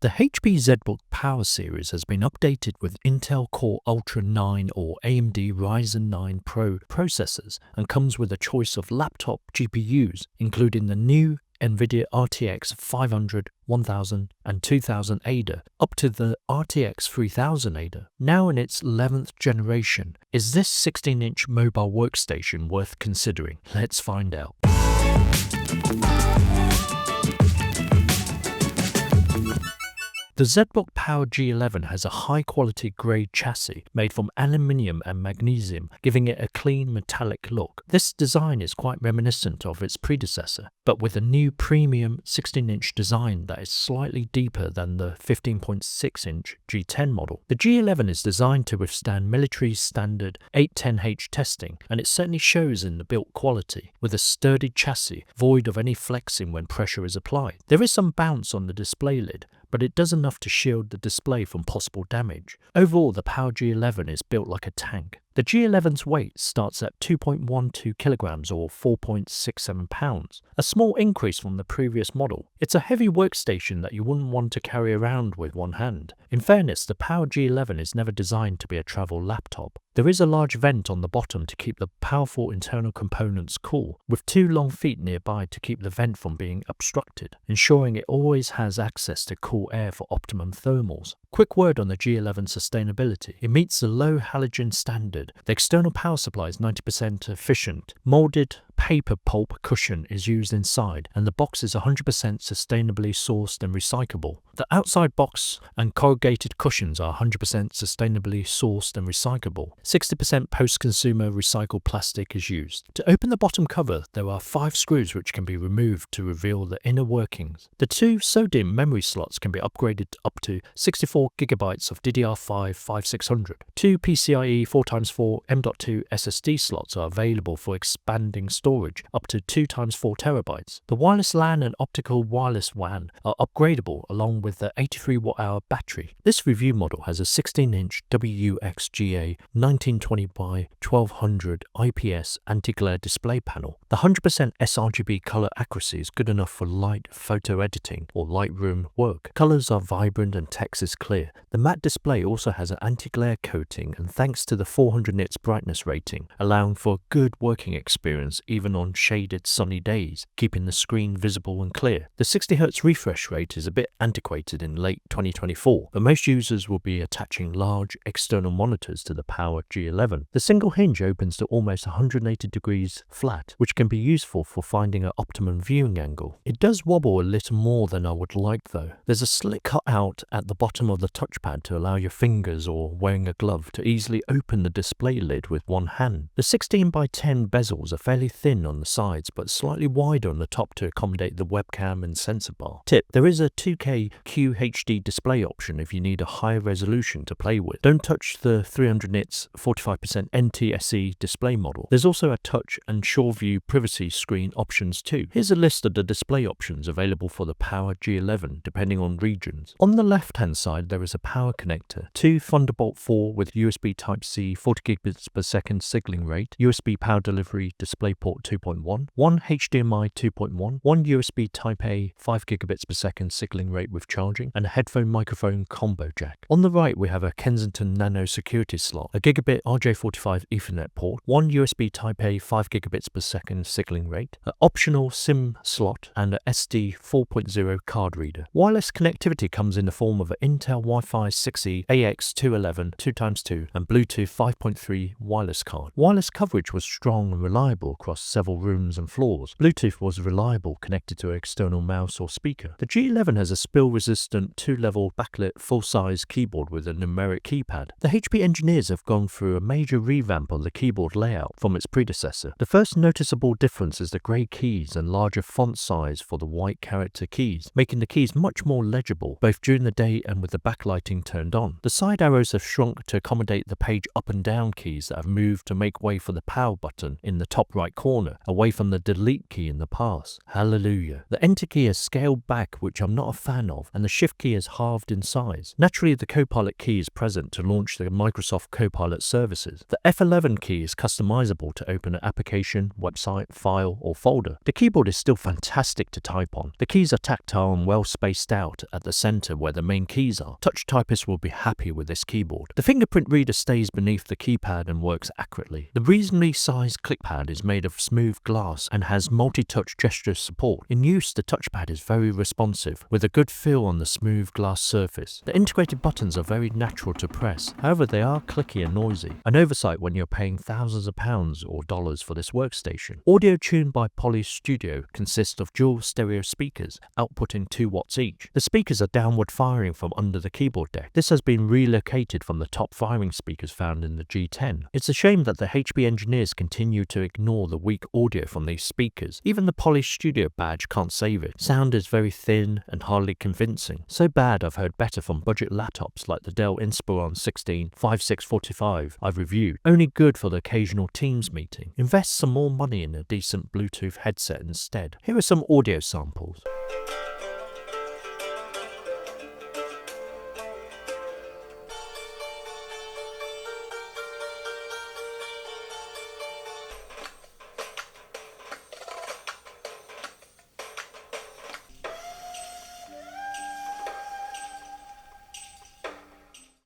The HP ZBook Power series has been updated with Intel Core Ultra 9 or AMD Ryzen 9 Pro processors and comes with a choice of laptop GPUs, including the new Nvidia RTX 500, 1000 and 2000 Ada up to the RTX 3000 Ada. Now in its 11th generation, is this 16-inch mobile workstation worth considering? Let's find out. The ZBook Power G11 has a high-quality grade chassis made from aluminium and magnesium, giving it a clean metallic look. This design is quite reminiscent of its predecessor, but with a new premium 16-inch design that is slightly deeper than the 15.6-inch G10 model. The G11 is designed to withstand military standard 810H testing, and it certainly shows in the build quality, with a sturdy chassis void of any flexing when pressure is applied. There is some bounce on the display lid, but it does enough to shield the display from possible damage. Overall, the Power G11 is built like a tank. The G11's weight starts at 2.12 kilograms or 4.67 pounds, a small increase from the previous model. It's a heavy workstation that you wouldn't want to carry around with one hand. In fairness, the Power G11 is never designed to be a travel laptop. There is a large vent on the bottom to keep the powerful internal components cool, with two long feet nearby to keep the vent from being obstructed, ensuring it always has access to cool air for optimum thermals. Quick word on the G11 sustainability. It meets the low halogen standard. The external power supply is 90% efficient. Molded paper pulp cushion is used inside, and the box is 100% sustainably sourced and recyclable. The outside box and corrugated cushions are 100% sustainably sourced and recyclable. 60% post-consumer recycled plastic is used. To open the bottom cover, there are 5 screws which can be removed to reveal the inner workings. The 2 SODIMM memory slots can be upgraded up to 64GB of DDR5 5600. 2 PCIe 4x4 M.2 SSD slots are available for expanding storage up to 2x4 terabytes. The wireless LAN and optical wireless WAN are upgradable along with the 83 Wh battery. This review model has a 16-inch WXGA 1920 by 1200 IPS anti-glare display panel. The 100% sRGB color accuracy is good enough for light photo editing or Lightroom work. Colors are vibrant and text is clear. The matte display also has an anti-glare coating, and thanks to the 400 nits brightness rating, allowing for a good working experience even on shaded sunny days, keeping the screen visible and clear. The 60Hz refresh rate is a bit antiquated in late 2024, but most users will be attaching large external monitors to the Power G11. The single hinge opens to almost 180 degrees flat, which can be useful for finding an optimum viewing angle. It does wobble a little more than I would like though. There's a slit cut out at the bottom of the touchpad to allow your fingers or wearing a glove to easily open the display lid with one hand. The 16x10 bezels are fairly thin on the sides but slightly wider on the top to accommodate the webcam and sensor bar. Tip: there is a 2K QHD display option if you need a higher resolution to play with. Don't touch the 300 nits 45% NTSC display model. There's also a touch and sure view privacy screen options too. Here's a list of the display options available for the Power G11 depending on regions. On the left hand side there is a power connector, 2 Thunderbolt 4 with USB Type-C 40GB per second signaling rate, USB power delivery DisplayPort 2.1, 1 HDMI 2.1, 1 USB Type-A 5GB per second signaling rate with charging, and a headphone microphone combo jack. On the right we have a Kensington Nano security slot, a gigabit RJ45 Ethernet port, 1 USB Type-A 5GB per second signaling rate, an optional SIM slot, and a SD 4.0 card reader. Wireless connectivity comes in the form of an Intel Wi-Fi 6E AX211 2x2 and Bluetooth 5.3 wireless card. Wireless coverage was strong and reliable across several rooms and floors. Bluetooth was reliable connected to an external mouse or speaker. The G11 has a spill-resistant 2-level backlit full-size keyboard with a numeric keypad. The HP engineers have gone through a major revamp on the keyboard layout from its predecessor. The first noticeable difference is the grey keys and larger font size for the white character keys, making the keys much more legible both during the day and with the backlighting turned on. The side arrows have shrunk to accommodate the page up and down keys that have moved to make way for the power button in the top right corner. corner, away from the delete key in the past. Hallelujah. The enter key is scaled back, which I'm not a fan of, and the shift key is halved in size. Naturally, the Copilot key is present to launch the Microsoft Copilot services. The F11 key is customizable to open an application, website, file, or folder. The keyboard is still fantastic to type on. The keys are tactile and well spaced out at the center where the main keys are. Touch typists will be happy with this keyboard. The fingerprint reader stays beneath the keypad and works accurately. The reasonably sized clickpad is made of smooth glass and has multi-touch gesture support. In use, the touchpad is very responsive, with a good feel on the smooth glass surface. The integrated buttons are very natural to press, however they are clicky and noisy, an oversight when you're paying thousands of pounds or dollars for this workstation. Audio tuned by Poly Studio consists of dual stereo speakers, outputting 2 watts each. The speakers are downward firing from under the keyboard deck. This has been relocated from the top firing speakers found in the G10. It's a shame that the HP engineers continue to ignore the weak audio from these speakers. Even the Poly Studio badge can't save it. Sound is very thin and hardly convincing. So bad I've heard better from budget laptops like the Dell Inspiron 16 5645 I've reviewed. Only good for the occasional Teams meeting. Invest some more money in a decent Bluetooth headset instead. Here are some audio samples.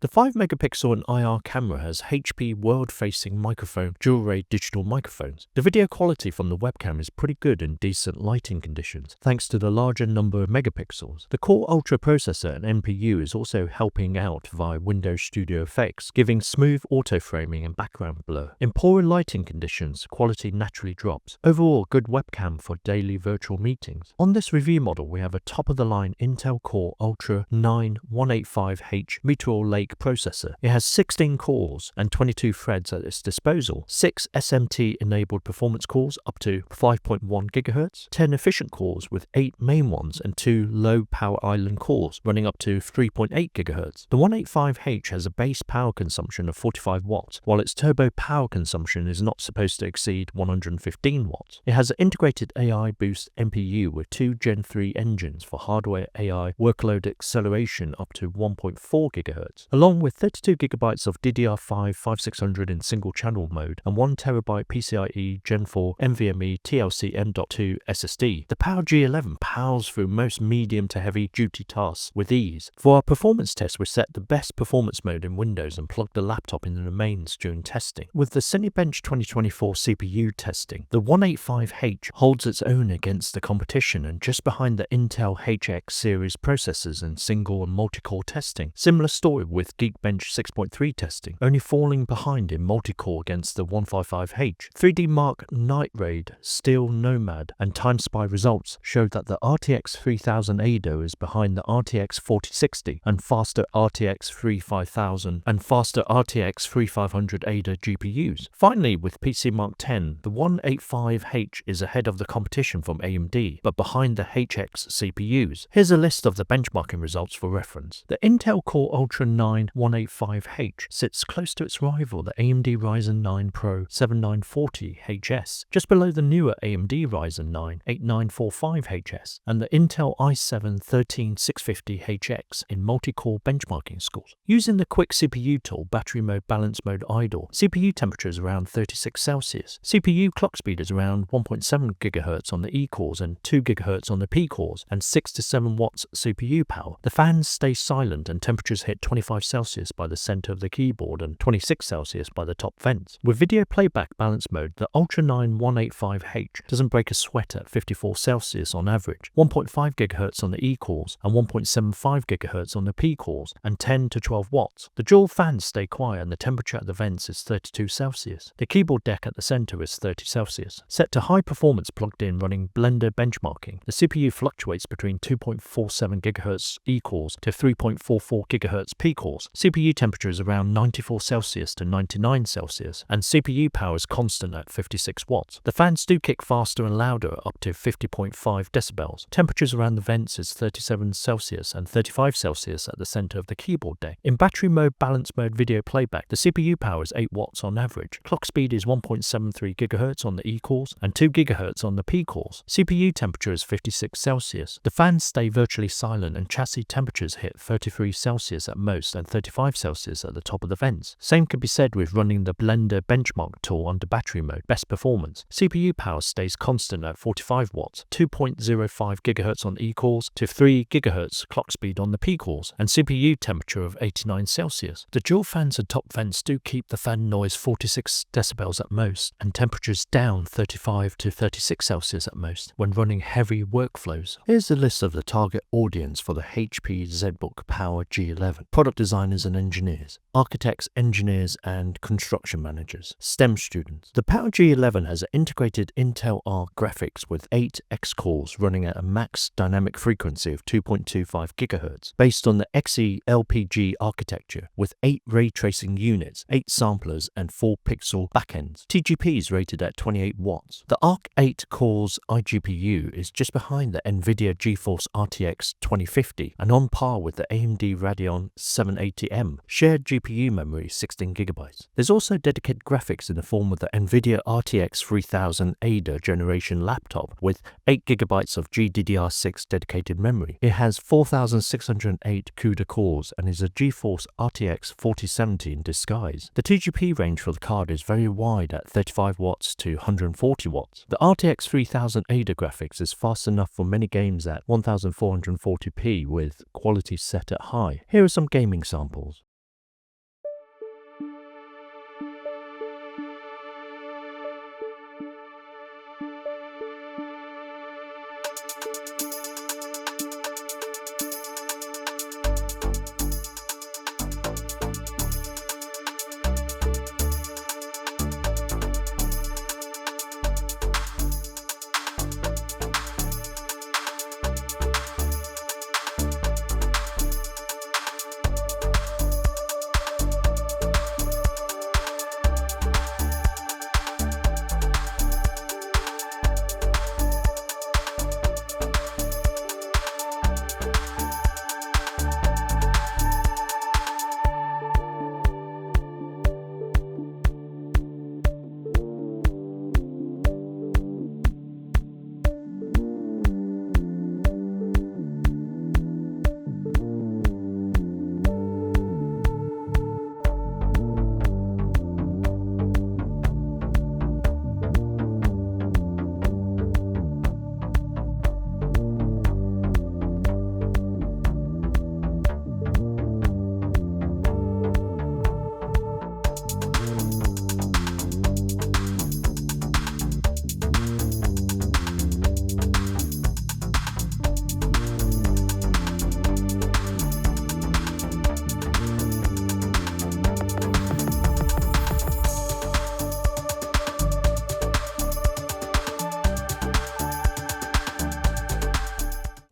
The 5-megapixel and IR camera has HP world-facing microphone dual-ray digital microphones. The video quality from the webcam is pretty good in decent lighting conditions, thanks to the larger number of megapixels. The Core Ultra processor and NPU is also helping out via Windows Studio Effects, giving smooth auto-framing and background blur. In poor lighting conditions, quality naturally drops. Overall, good webcam for daily virtual meetings. On this review model, we have a top-of-the-line Intel Core Ultra 9 185H Meteor Lake processor. It has 16 cores and 22 threads at its disposal, 6 SMT-enabled performance cores up to 5.1 GHz, 10 efficient cores with 8 main ones and 2 low power island cores running up to 3.8 GHz. The 185H has a base power consumption of 45 watts, while its turbo power consumption is not supposed to exceed 115 watts. It has an integrated AI Boost NPU with 2 Gen 3 engines for hardware AI workload acceleration up to 1.4 GHz. Along with 32GB of DDR5 5600 in single channel mode and 1TB PCIe Gen 4 NVMe TLC M.2 SSD. The Power G11 powers through most medium to heavy duty tasks with ease. For our performance test, we set the best performance mode in Windows and plugged the laptop into the mains during testing. With the Cinebench 2024 CPU testing, the 185H holds its own against the competition and just behind the Intel HX series processors in single and multi-core testing. Similar story with Geekbench 6.3 testing, only falling behind in multi-core against the 155H. 3D Mark Night Raid, Steel Nomad, and Time Spy results showed that the RTX 3000 ADO is behind the RTX 4060 and faster RTX 3500 and faster RTX 3500 ADO GPUs. Finally, with PC Mark 10, the 185H is ahead of the competition from AMD, but behind the HX CPUs. Here's a list of the benchmarking results for reference. The Intel Core Ultra 9 185H sits close to its rival, the AMD Ryzen 9 Pro 7940HS, just below the newer AMD Ryzen 9 8945HS and the Intel i7 13650HX in multi-core benchmarking scores. Using the quick CPU tool, battery mode, balance mode, idle, CPU temperature is around 36 Celsius. CPU clock speed is around 1.7 GHz on the E cores and 2 GHz on the P cores and 6 to 7 watts CPU power. The fans stay silent and temperatures hit 25 Celsius by the center of the keyboard and 26 Celsius by the top vents. With video playback balance mode, the Ultra 9 185H doesn't break a sweat at 54 Celsius on average, 1.5 GHz on the E cores and 1.75 GHz on the P cores and 10 to 12 watts. The dual fans stay quiet and the temperature at the vents is 32 Celsius. The keyboard deck at the center is 30 Celsius. Set to high performance plugged in running Blender benchmarking, the CPU fluctuates between 2.47 GHz E cores to 3.44 GHz P cores. cores. CPU temperature is around 94 Celsius to 99 Celsius, and CPU power is constant at 56 watts. The fans do kick faster and louder, up to 50.5 decibels. Temperatures around the vents is 37 Celsius and 35 Celsius at the center of the keyboard deck. In battery mode, balance mode video playback, the CPU power is 8 watts on average. Clock speed is 1.73 GHz on the E cores and 2 GHz on the P cores. CPU temperature is 56 Celsius. The fans stay virtually silent and chassis temperatures hit 33 Celsius at most and 35 Celsius at the top of the vents. Same could be said with running the Blender benchmark tool under battery mode, best performance. CPU power stays constant at 45 watts, 2.05 GHz on E cores to 3 GHz clock speed on the P cores, and CPU temperature of 89 Celsius. The dual fans and top vents do keep the fan noise 46 decibels at most and temperatures down 35 to 36 Celsius at most when running heavy workflows. Here's a list of the target audience for the HP ZBook Power G11. Product designers and engineers, architects, engineers, and construction managers, STEM students. The Power G11 has an integrated Intel Arc graphics with 8 X cores running at a max dynamic frequency of 2.25 GHz based on the Xe LPG architecture with 8 ray tracing units, 8 samplers, and 4 pixel backends. TGPs rated at 28 watts. The Arc 8 cores iGPU is just behind the Nvidia GeForce RTX 2050 and on par with the AMD Radeon 780M. Shared GPU memory 16GB. There's also dedicated graphics in the form of the Nvidia RTX 3000 Ada generation laptop with 8GB of GDDR6 dedicated memory. It has 4608 CUDA cores and is a GeForce RTX 4070 in disguise. The TGP range for the card is very wide at 35 watts to 140 watts. The RTX 3000 Ada graphics is fast enough for many games at 1440p with quality set at high. Here are some gaming samples.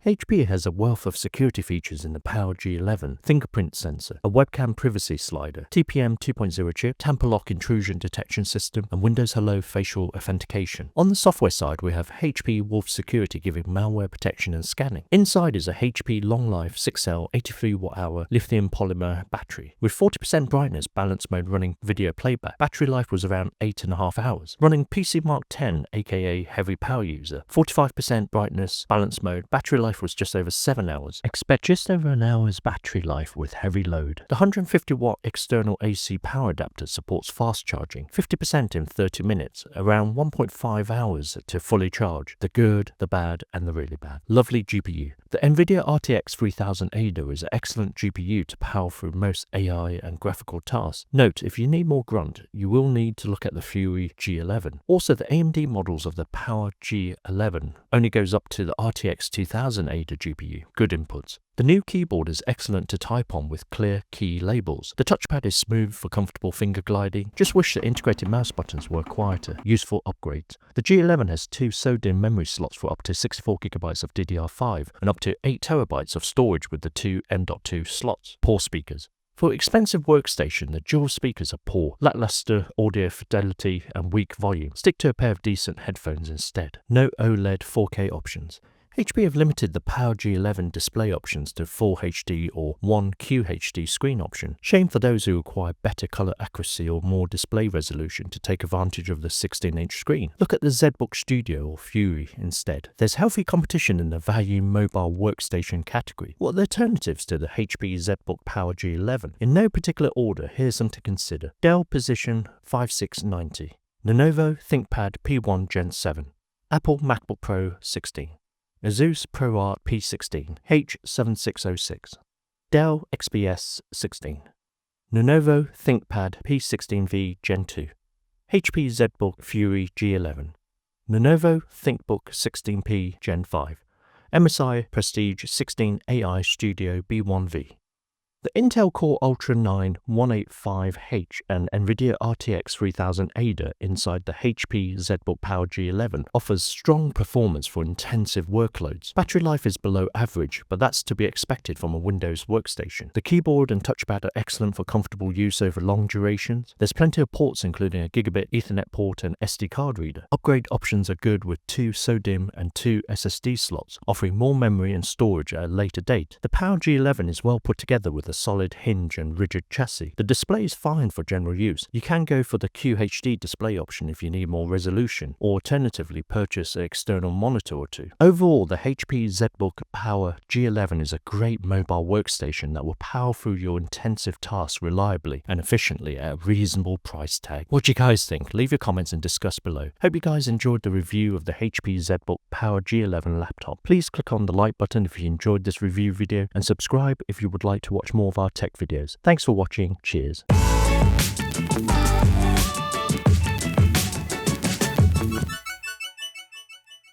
HP has a wealth of security features in the Power G11, fingerprint sensor, a webcam privacy slider, TPM 2.0 chip, tamper lock intrusion detection system, and Windows Hello facial authentication. On the software side, we have HP Wolf Security giving malware protection and scanning. Inside is a HP Long Life 6L 83 Wh lithium polymer battery. With 40% brightness, balance mode running video playback. Battery life was around 8.5 hours. Running PC Mark 10, aka heavy power user. 45% brightness, balance mode. Battery life was just over 7 hours. Expect just over an hour's battery life with heavy load. The 150 watt external AC power adapter supports fast charging, 50% in 30 minutes, around 1.5 hours to fully charge. The good, the bad, and the really bad. Lovely GPU. The Nvidia RTX 3000 Ada is an excellent GPU to power through most AI and graphical tasks. Note, if you need more grunt, you will need to look at the Fury G11. Also, the AMD models of the Power G11 only goes up to the RTX 2000 Ada GPU. Good inputs. The new keyboard is excellent to type on with clear key labels. The touchpad is smooth for comfortable finger gliding. Just wish the integrated mouse buttons were quieter. Useful upgrades. The G11 has 2 sewed-in memory slots for up to 64GB of DDR5 and up to 8TB of storage with the 2 M.2 slots. Poor speakers. For expensive workstation, the dual speakers are poor, lackluster audio fidelity and weak volume. Stick to a pair of decent headphones instead. No OLED 4K options. HP have limited the Power G11 display options to Full HD or 1 QHD screen option. Shame for those who require better color accuracy or more display resolution to take advantage of the 16-inch screen. Look at the ZBook Studio or Fury instead. There's healthy competition in the value mobile workstation category. What are the alternatives to the HP ZBook Power G11? In no particular order, here's some to consider. Dell Precision 5690, Lenovo ThinkPad P1 Gen 7, Apple MacBook Pro 16. Asus ProArt P16 H7606, Dell XPS 16, Lenovo ThinkPad P16V Gen 2, HP ZBook Fury G11, Lenovo ThinkBook 16P Gen 5, MSI Prestige 16 AI Studio B1V. The Intel Core Ultra 9 185H and Nvidia RTX 3000 Ada inside the HP ZBook Power G11 offers strong performance for intensive workloads. Battery life is below average, but that's to be expected from a Windows workstation. The keyboard and touchpad are excellent for comfortable use over long durations. There's plenty of ports including a Gigabit Ethernet port and SD card reader. Upgrade options are good with 2 SODIMM and 2 SSD slots, offering more memory and storage at a later date. The Power G11 is well put together with a solid hinge and rigid chassis. The display is fine for general use. You can go for the QHD display option if you need more resolution, or alternatively purchase an external monitor or two. Overall, the HP ZBook Power G11 is a great mobile workstation that will power through your intensive tasks reliably and efficiently at a reasonable price tag. What do you guys think? Leave your comments and discuss below. Hope you guys enjoyed the review of the HP ZBook Power G11 laptop. Please click on the like button if you enjoyed this review video and subscribe if you would like to watch more of our tech videos. Thanks for watching. Cheers.